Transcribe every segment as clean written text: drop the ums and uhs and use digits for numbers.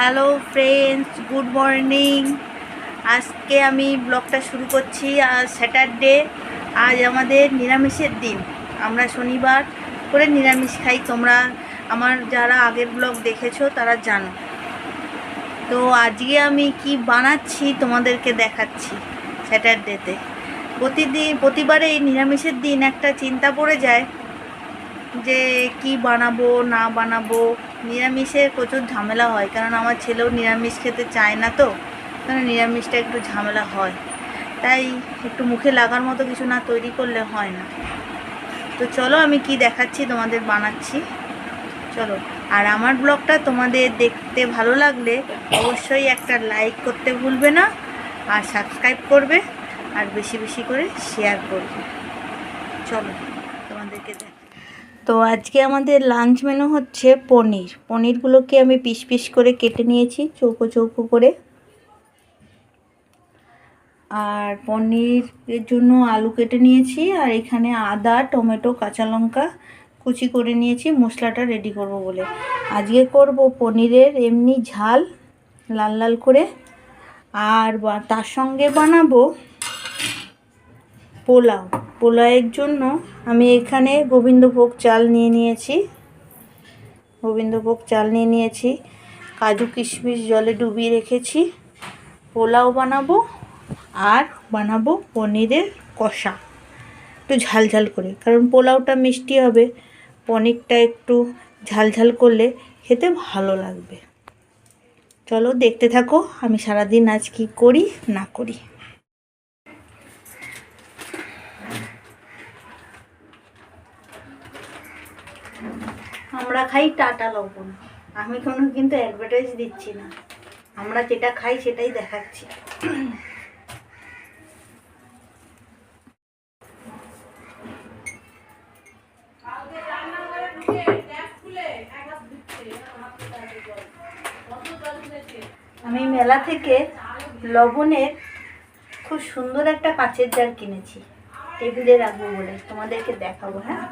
Hello friends, good morning. আজকে আমি ব্লগটা শুরু করছি। আজ স্যাটারডে, আজ আমাদের নিরামিষের দিন। আমরা শনিবার করে নিরামিষ খাই। তোমরা আমার যারা আগের ব্লগ দেখেছো তারা জানো। তো আজকে আমি কি বানাচ্ছি তোমাদেরকে দেখাচ্ছি। স্যাটারডেতে প্রতিবারে এই নিরামিষের দিন একটা চিন্তা পড়ে যায় যে কি বানাবো না বানাবো। নিরামিষের প্রচুর ঝামেলা হয়, কারণ আমার ছেলেও নিরামিষ খেতে চায় না, তো কারণ নিরামিষটা একটু ঝামেলা হয়। তাই একটু মুখে লাগার মতো কিছু না তৈরি করলে হয় না। তো চলো আমি কি দেখাচ্ছি তোমাদের বানাচ্ছি, চলো। আর আমার ব্লগটা তোমাদের দেখতে ভালো লাগলে অবশ্যই একটা লাইক করতে ভুলবে না, আর সাবস্ক্রাইব করবে, আর বেশি বেশি করে শেয়ার করবে। চলো তোমাদেরকে দেখ। তো আজকে আমাদের লাঞ্চ মেনু হচ্ছে পনিরগুলোকে আমি পিস পিস করে কেটে নিয়েছি, চৌকো চৌকো করে। আর পনিরের জন্য আলু কেটে নিয়েছি, আর এখানে আদা, টমেটো, কাঁচা লঙ্কা কুচি করে নিয়েছি মশলাটা রেডি করব বলে। আজকে করব পনিরের এমনি ঝাল, লাল লাল করে। আর তার সঙ্গে বানাবো পোলাওয়ের জন্য আমি এখানে গোবিন্দভোগ চাল নিয়ে নিয়েছি। কাজু কিশমিশ জলে ডুবিয়ে রেখেছি। পোলাও বানাবো, আর বানাবো পনিরের কষা, একটু ঝাল করে, কারণ পোলাওটা মিষ্টি হবে, পনিরটা একটু ঝাল করলে খেতে ভালো লাগবে। চলো দেখতে থাকো আমি সারাদিন আজ কি করি না করি। আমরা খাই টাটা লবণ। আমি কিন্তু অ্যাডভার্টাইজ দিচ্ছি না, আমরা যেটা খাই সেটাই দেখাচ্ছি। আমি মেলা থেকে লবণের খুব সুন্দর একটা কাঁচের জার কিনেছি, টেবিলে রাখবো বলে, তোমাদেরকে দেখাবো। হ্যাঁ,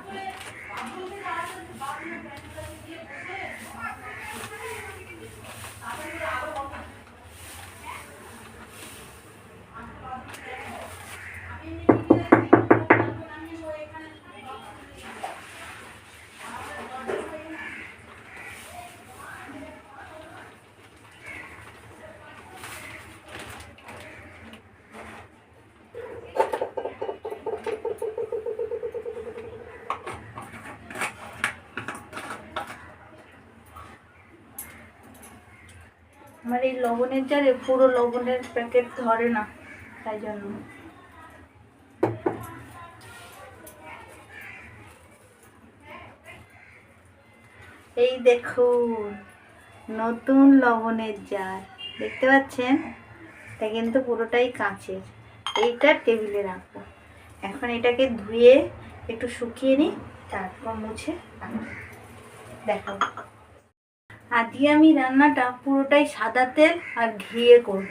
আমার এই লবণের জারে পুরো লবণের প্যাকেট ধরে না, তাই জন্য। এই দেখুন নতুন লবণের জার, দেখতে পাচ্ছেন? এটা কিন্তু পুরোটাই কাঁচের। এইটা টেবিলে রাখবো। এখন এটাকে ধুয়ে একটু শুকিয়ে নিই, তারপর মুছে দেখাবো। আজকে আমি রান্নাটা পুরোটাই সাদা তেল আর ঘিয়ে করব।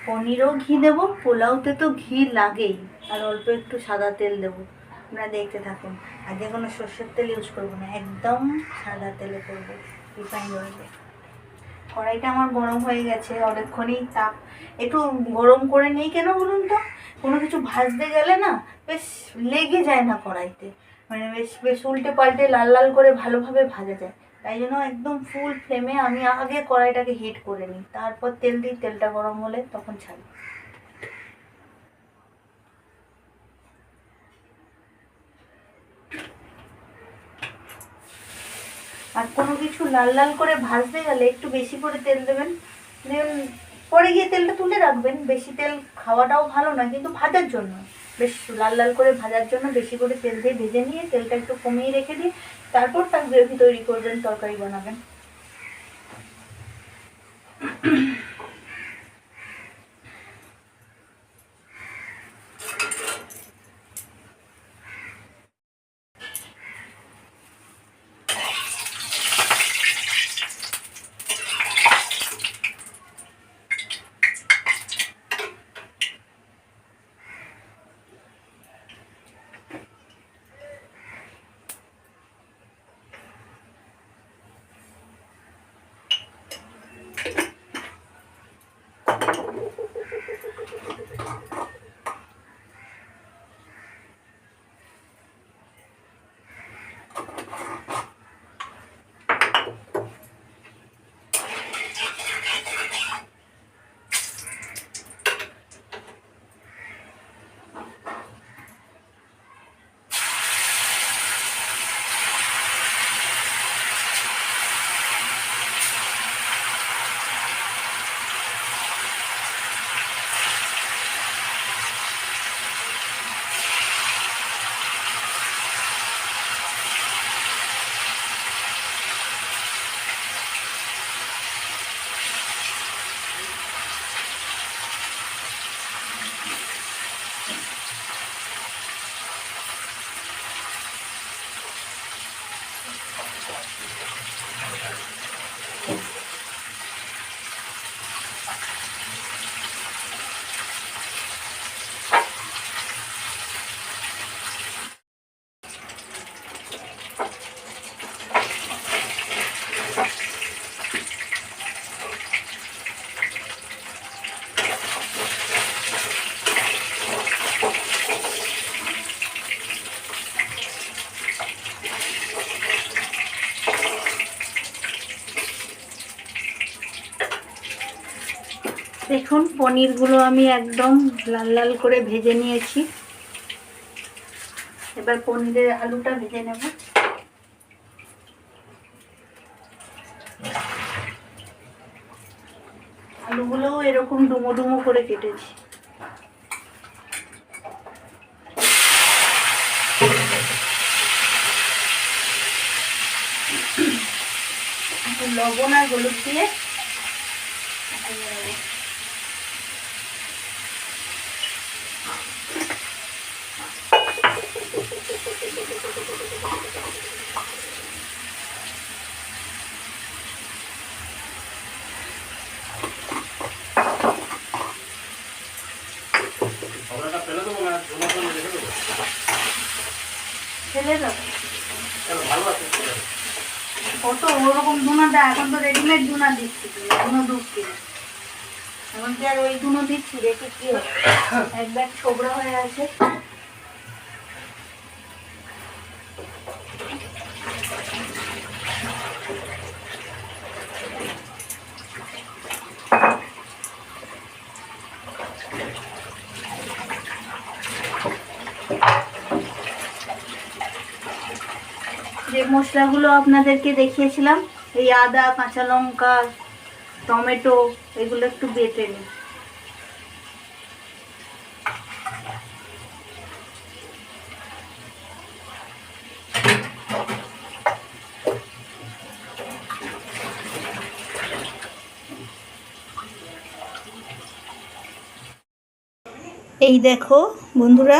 পনিরও ঘি দেবো, পোলাওতে তো ঘি লাগেই, আর অল্প একটু সাদা তেল দেবো। আপনারা দেখতে থাকুন। আজকে কোনো সর্ষের তেল ইউজ করবো না, একদম সাদা তেলে করবো, রিফাইন্ড অয়েলে। কড়াইটা আমার গরম হয়ে গেছে অনেকক্ষণই। তাপ একটু গরম করে নিই, কেন বলুন তো? কোনো কিছু ভাজতে গেলে না বেশ লেগে যায় না কড়াইতে, মানে বেশ উল্টে পাল্টে লাল লাল করে ভালোভাবে ভাজা যায়। তাই জন্য একদম ফুল ফ্লেমে আমি আগে কড়াইটাকে হিট করে নিই, তারপর তেল দিই। তেলটা গরম হলে তখন ছাড়ি। আর কোনো কিছু লাল লাল করে ভাজতে গেলে একটু বেশি করে তেল দেবেন, পরে গিয়ে তেলটা তুলে রাখবেন। বেশি তেল খাওয়াটাও ভালো না, কিন্তু ভাজার জন্য, বেশ লাল লাল করে ভাজার জন্য বেশি করে তেল দিয়ে ভেজে নিয়ে তেলটা একটু কমিয়ে রেখে দিয়ে তারপর তার গ্রেভি তৈরি করবেন, তরকারি বানাবেন। দেখুন পনিরগুলো আমি একদম লাল লাল করে ভেজে নিয়েছি। এবার পনিরের আলুটা ভেজে নেব। আলুগুলোও এরকম ডুমো ডুমো করে কেটেছি। লবণ আর হলুদ দিয়ে ফেলে দেবো। কত ওরকম ধুনা দেয়, এখন তো রেডিমেড ধুনা দিচ্ছি, ধুনো দুধ কিনে। এখন কি আর ওই ধুনো দিচ্ছি, রেখে কি এক ব্যাগ ছোবড়া হয়ে আছে। যে মশলাগুলো আপনাদেরকে দেখিয়েছিলাম, এই আদা, কাঁচা লঙ্কা, টমেটো, এগুলো একটু বেটে নিই। এই দেখো বন্ধুরা,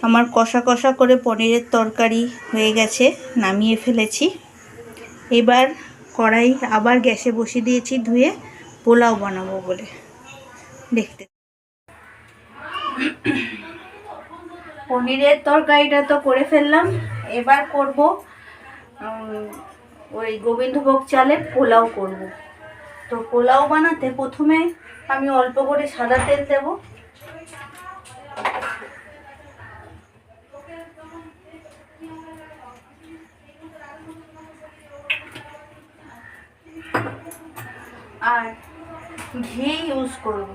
আমার কষা কষা করে পনিরের তরকারি হয়ে গেছে, নামিয়ে ফেলেছি। এবার কড়াই আবার গ্যাসে বসিয়ে দিয়েছি ধুয়ে, পোলাও বানাবো বলে। দেখতে পনিরের তরকারিটা তো করে ফেললাম, এবার করব ওই গোবিন্দভোগ চালের পোলাও করব। তো পোলাও বানাতে প্রথমে আমি অল্প করে সাদা তেল দেব। আর ঘি ইউজ করব,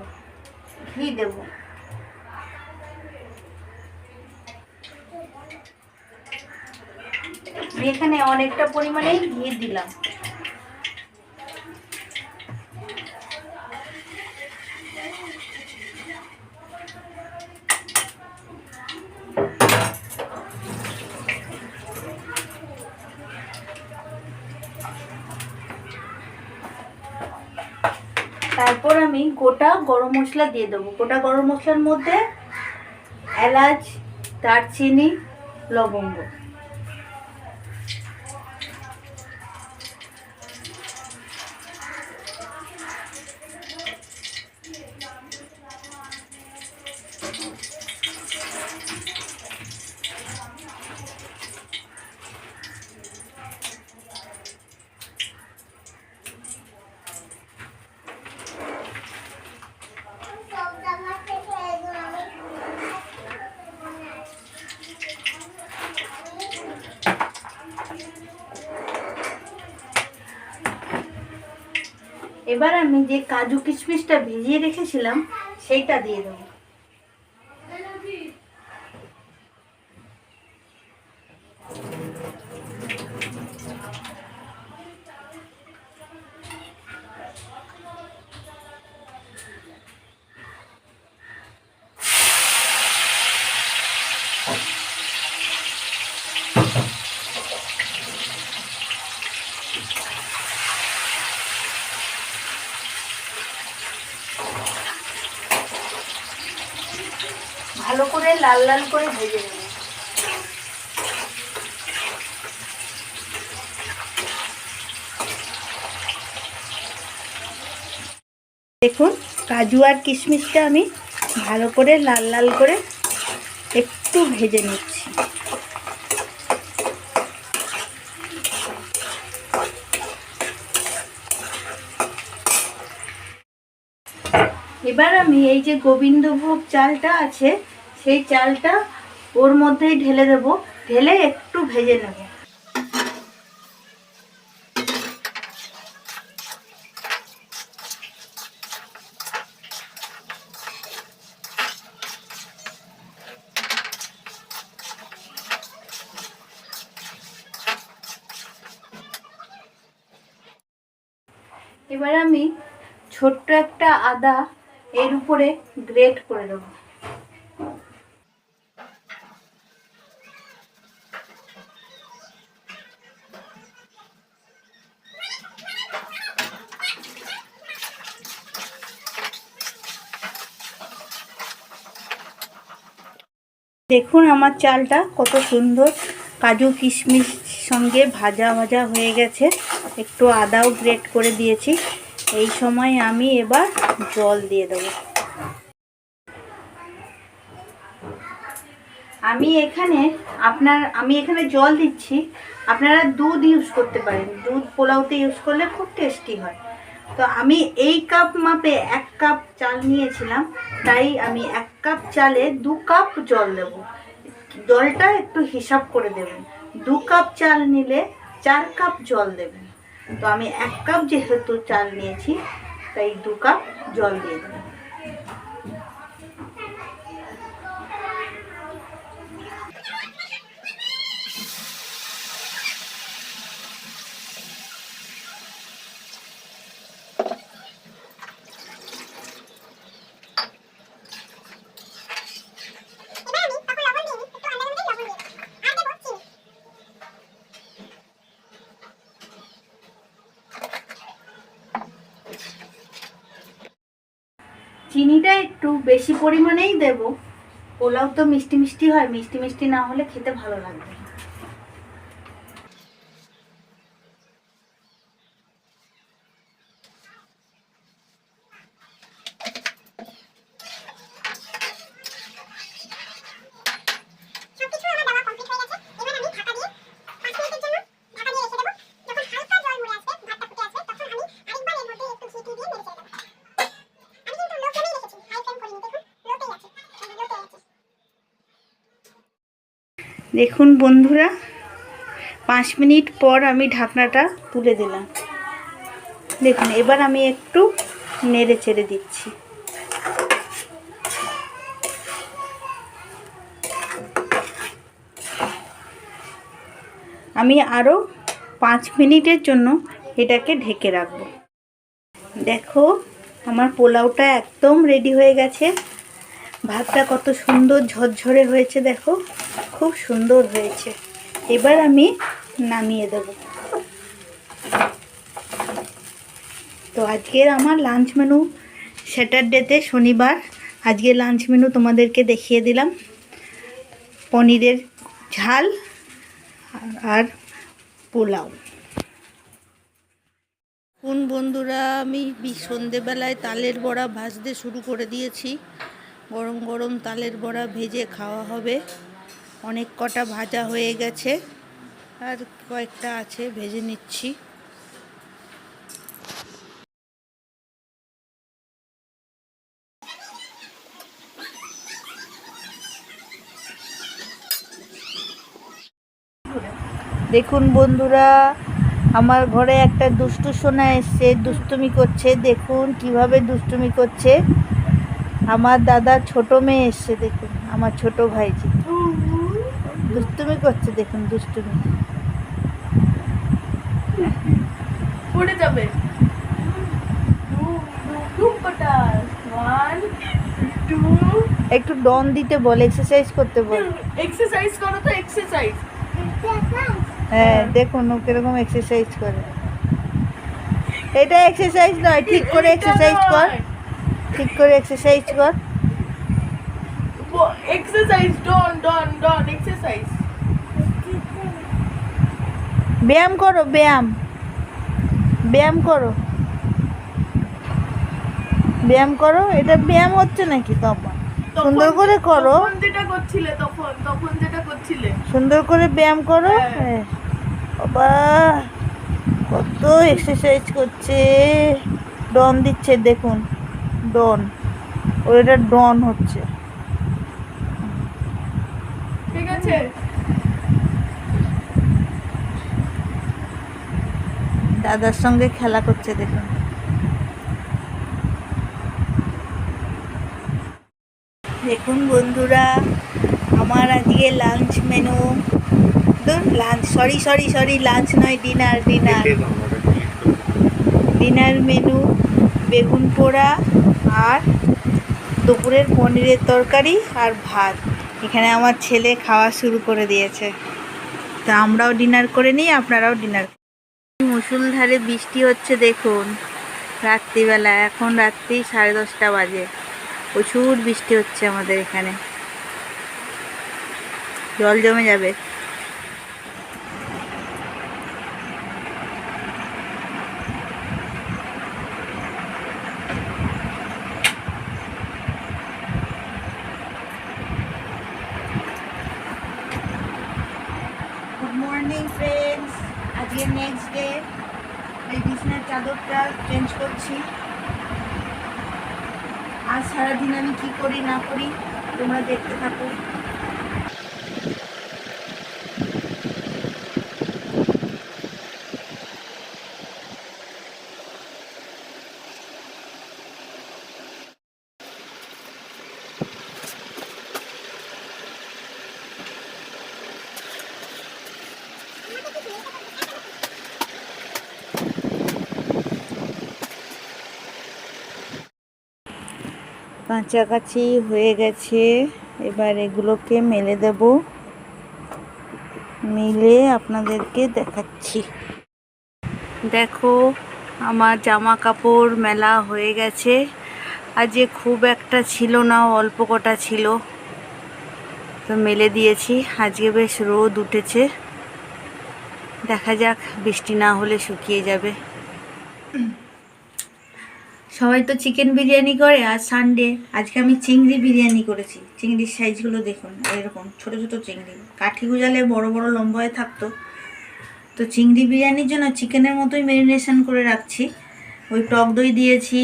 ঘি দেব। এখানে অনেকটা পরিমাণেই ঘি দিলাম। তারপর আমি গোটা গরম মশলা দিয়ে দেবো। গোটা গরম মশলার মধ্যে এলাচ, দারচিনি, লবঙ্গ। এবার আমি যে কাজু কিশমিশটা ভিজিয়ে রেখেছিলাম সেইটা দিয়ে দেবো। ভালো করে লাল লাল করে ভেজে নেব। দেখুন কাজু আর কিশমিশটা আমি ভালো করে লাল লাল করে একটু ভেজে নিচ্ছি। এবার আমি এই যে গোবিন্দভোগ চালটা আছে সেই চালটা ওর মধ্যেই ঢেলে দেব, ঢেলে একটু ভেজে নেব। এবার আমি ছোট্ট একটা আদা এর উপরে গ্রেট করে দেবো। দেখুন আমার চালটা কত সুন্দর কাজু কিশমিশ সঙ্গে ভাজা ভাজা হয়ে গেছে, একটু আদাও গ্রেট করে দিয়েছি। এই সময় আমি এবার জল দিয়ে দেব। আমি এখানে জল দিচ্ছি, আপনারা দুধ ইউজ করতে পারেন, দুধ পোলাওতে ইউজ করলে খুব টেস্টি হয়। তো আমি এই কাপ মাপে 1 কাপ চাল নিয়েছিলাম, তাই আমি 1 কাপ চালে 2 কাপ জল দেব। জলটা একটু হিসাব করে দেবেন, 2 কাপ চাল নিলে 4 কাপ জল দেবেন। তো আমি 1 কাপ যেহেতু চাল নিয়েছি তাই 2 কাপ জল দিয়ে দেব। চিনিটা একটু বেশি পরিমাণেই দেব, পোলাও তো মিষ্টি মিষ্টি হয়, মিষ্টি মিষ্টি না হলে খেতে ভালো লাগবে। দেখুন বন্ধুরা, 5 মিনিট পর আমি ঢাকনাটা তুলে দিলাম। দেখুন এবার আমি একটু নেড়ে চেড়ে দিচ্ছি। আমি আরও 5 মিনিটের জন্য এটাকে ঢেকে রাখবো। দেখো আমার পোলাওটা একদম রেডি হয়ে গেছে। ভাতটা কত সুন্দর ঝরঝরে হয়েছে, দেখো খুব সুন্দর হয়েছে। এবার আমি নামিয়ে দেব। তো আজকের আমার লাঞ্চ মেনু, স্যাটারডেতে শনিবার, আজকে লাঞ্চ মেনু তোমাদেরকে দেখিয়ে দিলাম। পনিরের ঝাল আর পোলাও। কোন বন্ধুরা, আমি সন্ধেবেলায় তালের বড়া ভাজতে শুরু করে দিয়েছি। গরম গরম তালের বড়া ভেজে খাওয়া হবে। অনেক কটা ভাজা হয়ে গেছে, আর কয়েকটা আছে, ভেজে নিচ্ছি। দেখুন বন্ধুরা, আমার ঘরে একটা দুষ্টু সোনা এসছে, দুষ্টুমি করছে। দেখুন কিভাবে দুষ্টুমি করছে। আমার দাদার ছোট মেয়ে এসছে, দেখুন আমার ছোট ভাইজি দুষ্টুমি করছে। দেখুন দুষ্টুমি পড়ে যাবে। একটু ডন দিতে বল, এক্সারসাইজ করতে বল। এক্সারসাইজ করো তো, এক্সারসাইজ। হ্যাঁ দেখুন ও কিরকম এক্সারসাইজ করে। এটা এক্সারসাইজ নয়, ঠিক করে এক্সারসাইজ কর, ঠিক করে এক্সারসাইজ কর। এক্সারসাইজ, ডন ডন ডন এক্সারসাইজ। ব্যায়াম করো, ব্যায়াম ব্যায়াম করো। ব্যায়াম করো, এটা ব্যায়াম হচ্ছে নাকি? তোমার সুন্দর করে করো, তখন যেটা করছিলে, তখন যেটা করছিলে। সুন্দর করে ব্যায়াম করো। হ্যাঁ। বাবা কত এক্সারসাইজ করছে, ডন দিচ্ছে দেখুন, ডন, ওটা ডন হচ্ছে। ঠিক আছে। দাদার সঙ্গে খেলা করছে দেখুন। দেখুন বন্ধুরা, আমার আজকে lunch menu, lunch sorry lunch নয়, ডিনার ডিনার মেনু বেগুন পোড়া আর দুপুরের পনিরের তরকারি আর ভাত। এখানে আমার ছেলে খাওয়া শুরু করে দিয়েছে, তা আমরাও ডিনার করে নিই, আপনারাও ডিনার। মুষলধারে বৃষ্টি হচ্ছে দেখুন রাত্রিবেলা, এখন রাত্রি 10:30 বাজে। প্রচুর বৃষ্টি হচ্ছে আমাদের এখানে, জল জমে যাবে। গুড মর্নিং ফ্রেন্ডস, আজকে নেক্সট ডে। এই বিছানার চাদরটা চেঞ্জ করছি। আজ সারাদিন আমি কি করি না করি তোমরা দেখতে থাকো। কাছাকাছি হয়ে গেছে, এবার এগুলোকে মেলে দেব, মিলে আপনাদেরকে দেখাচ্ছি। দেখো আমার জামা কাপড় মেলা হয়ে গেছে। আজকে খুব একটা ছিল না, অল্প কটা ছিল, তো মেলে দিয়েছি। আজকে বেশ রোদ উঠেছে, দেখা যাক বৃষ্টি না হলে শুকিয়ে যাবে। সবাই তো চিকেন বিরিয়ানি করে, আজ সানডে, আজকে আমি চিংড়ি বিরিয়ানি করেছি। চিংড়ির সাইজগুলো দেখুন, এরকম ছোট ছোট চিংড়ি, কাঠি গুজালে বড় বড় লম্বা হয়ে থাকতো। তো চিংড়ি বিরিয়ানির জন্য চিকেনের মতোই ম্যারিনেশন করে রাখছি। ওই টক দই দিয়েছি,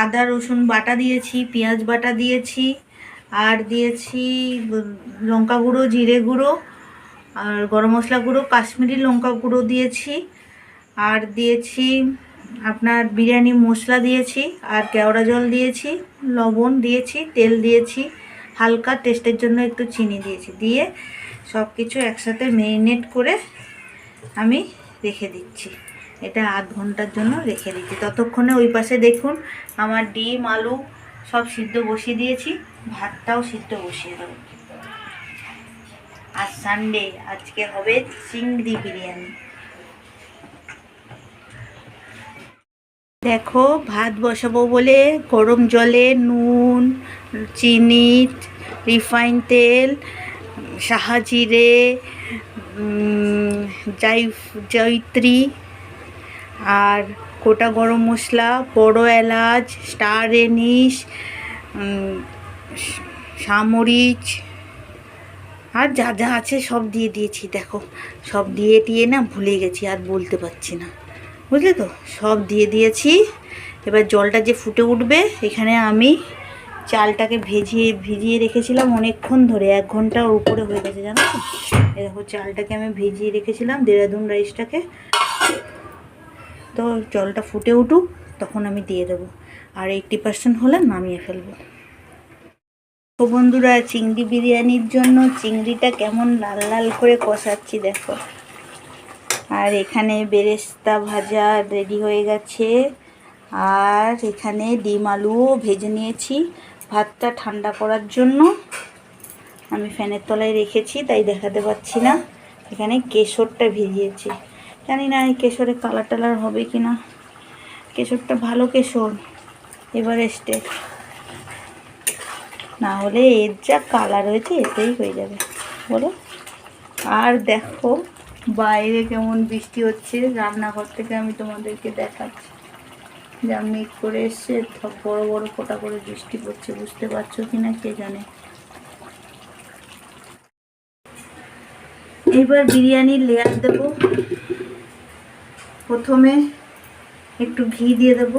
আদা রসুন বাটা দিয়েছি, পেঁয়াজ বাটা দিয়েছি, আর দিয়েছি লঙ্কা গুঁড়ো, জিরে গুঁড়ো, আর গরম মশলা গুঁড়ো, কাশ্মীরি লঙ্কা গুঁড়ো দিয়েছি, আর দিয়েছি আপনার বিরিয়ানি মশলা দিয়েছি, আর কেওড়া জল দিয়েছি, লবণ দিয়েছি, তেল দিয়েছি, হালকা টেস্টের জন্য একটু চিনি দিয়েছি, দিয়ে সব কিছু একসাথে ম্যারিনেট করে আমি রেখে দিচ্ছি। এটা 8 ঘন্টার জন্য রেখে দিচ্ছি। ততক্ষণে ওই পাশে দেখুন আমার ডিম আলু সব সিদ্ধ বসিয়ে দিয়েছি, ভাতটাও সিদ্ধ বসিয়ে দেবো। আজ সানডে, আজকে হবে চিংড়ি বিরিয়ানি। দেখো ভাত বসাবো বলে গরম জলে নুন, চিনি, রিফাইন তেল, সাহাজিরে, জয়িত্রী আর গোটা গরম মশলা, বড় এলাচ, স্টার এনিস, সামরিচ আর যা যা আছে সব দিয়ে দিয়েছি। দেখো সব দিয়ে না ভুলে গেছি, আর বলতে পারছি না, বুঝলে তো, সব দিয়ে দিয়েছি। এবার জলটা যে ফুটে উঠবে, এখানে আমি চালটাকে ভিজিয়ে রেখেছিলাম অনেকক্ষণ ধরে, 1 ঘন্টার উপরে হয়ে গেছে জানো তো। দেখো চালটাকে আমি ভিজিয়ে রেখেছিলাম, দেরাদুন রাইসটাকে। তো জলটা ফুটে উঠুক, তখন আমি দিয়ে দেবো, আর 80% হলে নামিয়ে ফেলবো। তো বন্ধুরা, চিংড়ি বিরিয়ানির জন্য চিংড়িটা কেমন লাল লাল করে কষাচ্ছি দেখো। আর এখানে বেরেস্তা ভাজা রেডি হয়ে গেছে, আর এখানে ডিম আলুও ভেজে নিয়েছি। ভাতটা ঠান্ডা করার জন্য আমি ফ্যানের তলায় রেখেছি, তাই দেখাতে পাচ্ছি না। এখানে কেশরটা ভিজিয়েছি, জানি না এই কেশরে কালার টালার হবে কি না। কেশরটা ভালো কেশর, এভারেস্টের, না হলে এর যা কালার হয়েছে এতেই হয়ে যাবে বলো। আর দেখো বাইরে কেমন বৃষ্টি হচ্ছে, রান্নাঘর থেকে আমি তোমাদেরকে দেখাচ্ছি। যা মেঘ করে এসছে, সব বড় বড় ফোঁটা করে বৃষ্টি পড়ছে, বুঝতে পারছো কিনা কে জানে। এইবার বিরিয়ানির লেয়ার দেব। প্রথমে একটু ঘি দিয়ে দেব,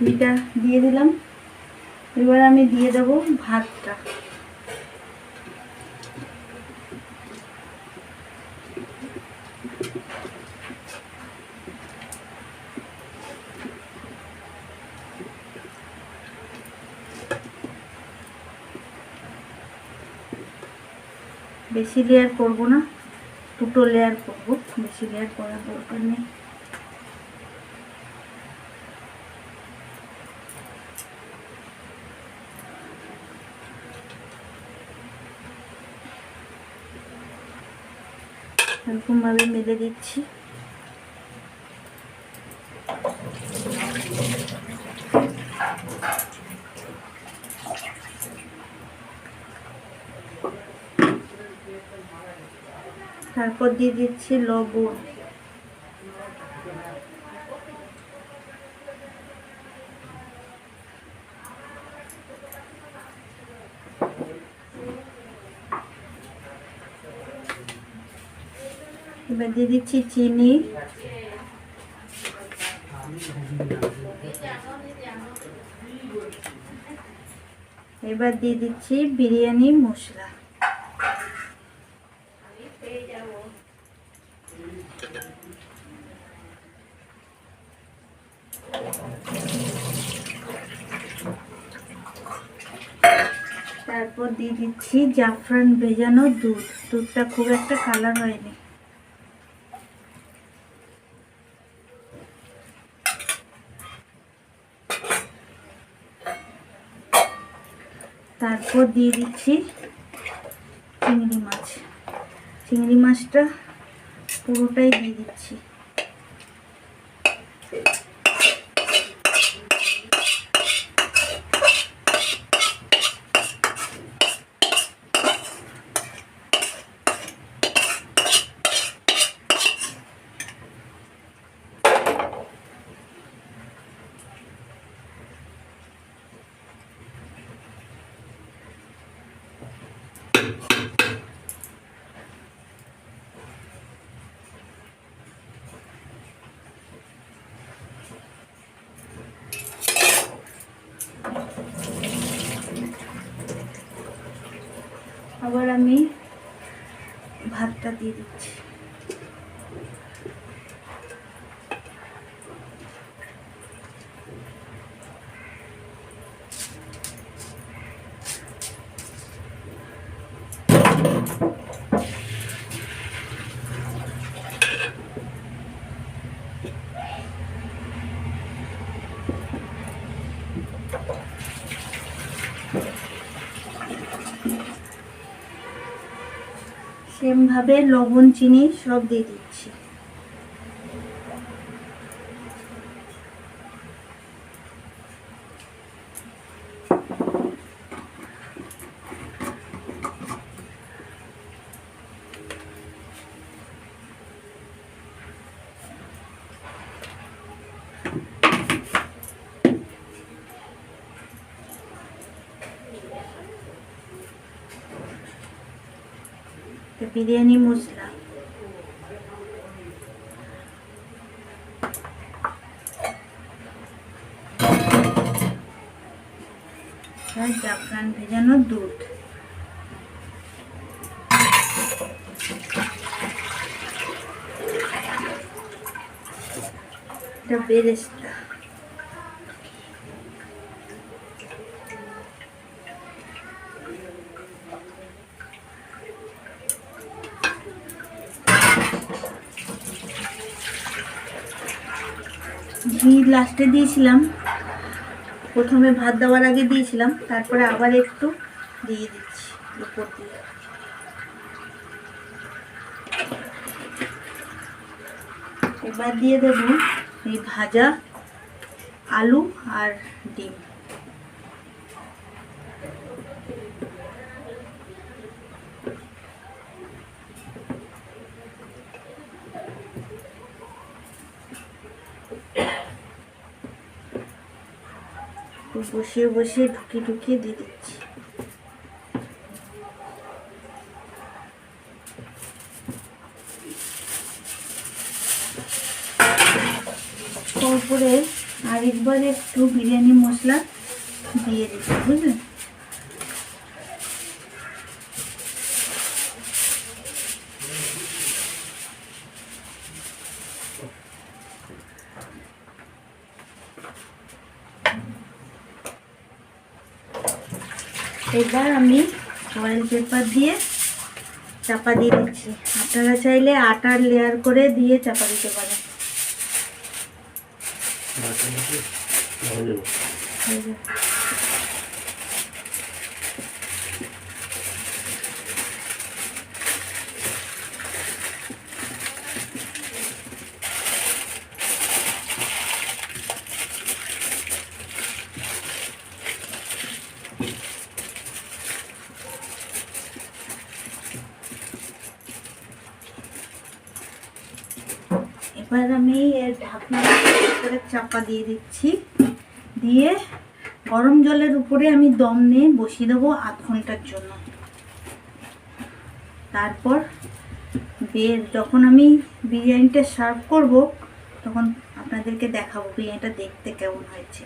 ঘিটা দিয়ে দিলাম। এবার আমি দিয়ে দেব ভাতটা। বেশি লেয়ার করব না, দুটো লেয়ার করব, বেশি লেয়ার করার দরকার নেই। এরকমভাবে মেলে দিচ্ছি। তারপর দিয়ে দিচ্ছি লবণ। এবার দিয়ে দিচ্ছি চিনি। এবার দিয়ে দিচ্ছি বিরিয়ানি মশলা। তারপর দিয়ে দিচ্ছি জাফরান ভেজানো দুধ। দুধটা খুব একটা কালার হয়নি। তারপর দিয়ে দিচ্ছি চিংড়ি মাছ। চিংড়ি মাছটা পুরোটাই দিয়ে দিচ্ছি। আবার আমি ভাতটা দিয়ে দিচ্ছি। সেমভাবে লবণ চিনি সব দিয়ে দিচ্ছি। বিরিয়ানি মশলা, জাফরান ভেজানো দুধ, এটা বেরেস্তা, ঘি লাস্টে দিয়েছিলাম, প্রথমে ভাত দেওয়ার আগে দিয়েছিলাম, তারপরে আবার একটু দিয়ে দিচ্ছি উপর দিয়ে। এবার দিয়ে দেব এই ভাজা আলু আর ডিম। বসিয়ে বসিয়ে ঢুকিয়ে দিয়ে দিচ্ছি। তারপরে আরেকবার একটু বিরিয়ানি মশলা দিয়ে দিচ্ছি, বুঝলেন? এবার আমি ফয়েল পেপার দিয়ে চাপা দিয়ে দিচ্ছি। আপনারা চাইলে আটার লেয়ার করে দিয়ে চাপা দিতে পারেন। এবার আমি এর ঢাকনা করে চাপা দিয়ে দিচ্ছি। দিয়ে গরম জলের উপরে আমি দম নিয়ে বসিয়ে দেবো আধ ঘন্টার জন্য। তারপর যখন আমি বিরিয়ানিটা সার্ভ করব তখন আপনাদেরকে দেখাবো বিরিয়ানিটা দেখতে কেমন হয়েছে।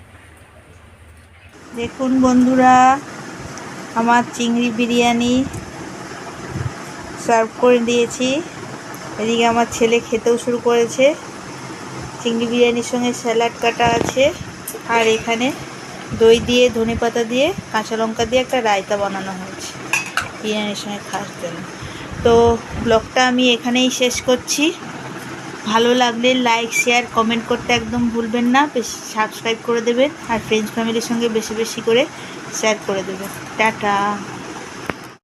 দেখুন বন্ধুরা, আমার চিংড়ি বিরিয়ানি সার্ভ করে দিয়েছি। এদিকে আমার ছেলে খেতেও শুরু করেছে। চিংড়ি বিরিয়ানির সঙ্গে স্যালাড কাটা আছে, আর এখানে দই দিয়ে, ধনেপাতা দিয়ে, কাঁচা লঙ্কা দিয়ে একটা রায়তা বানানো হয়েছে বিরিয়ানির সঙ্গে খাওয়ার জন্য। তো ব্লগটা আমি এখানেই শেষ করছি। ভালো লাগলে লাইক, শেয়ার, কমেন্ট করতে একদম ভুলবেন না। বেশি সাবস্ক্রাইব করে দেবেন আর ফ্রেন্ডস ফ্যামিলির সঙ্গে বেশি বেশি করে শেয়ার করে দেবেন। টাটা।